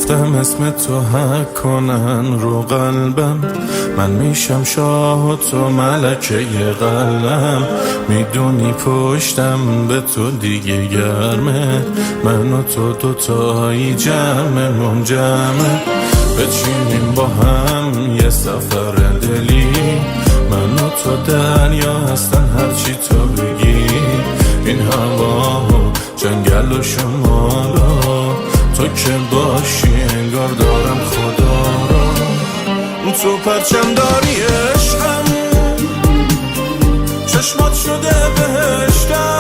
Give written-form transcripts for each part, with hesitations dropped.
گفتم اسم تو حک کنن رو قلبم، من میشم شاه و تو ملکه قلم. میدونی پشتم به تو دیگه گرمه، من و تو دوتایی جمع منجمه. بچینیم با هم یه سفر دلی، من و تو دریا هستن هرچی تو بگی. این هوا و جنگل و شمالا، تو که باشی انگار دارم خدا را. تو پرچم داری عشقم، چشمات شده بهشتم.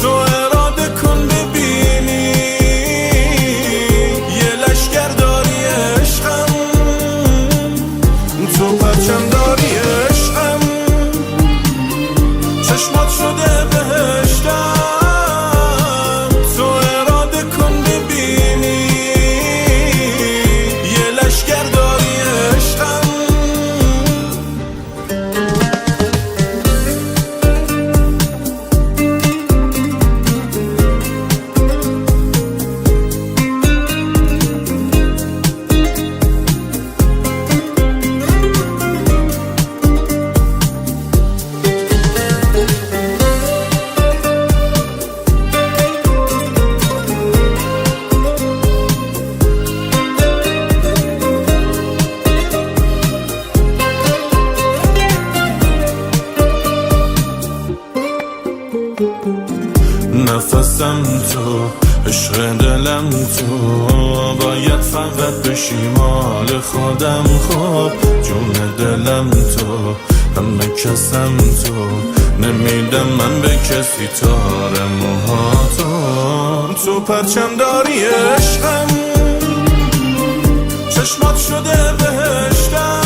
تو اراده کن ببینی یه لشگر داری عشقم. تو پرچم داری عشقم، چشمات شده بهشتم. نفسم تو، عشق دلم تو، باید فقط بشی مال خودم. خب جون دلم تو، همه کسم تو، نمیدم من به کسی تار موهاتو. تو پرچم داری عشقم، چشمات شده بهشتم.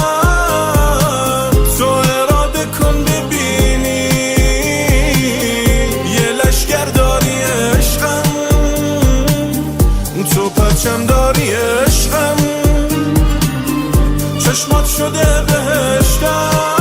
تو اراده کن ببینی یه لشگر داری عشقم. تو پرچم داری عشقم، چشمات شده بهشتم.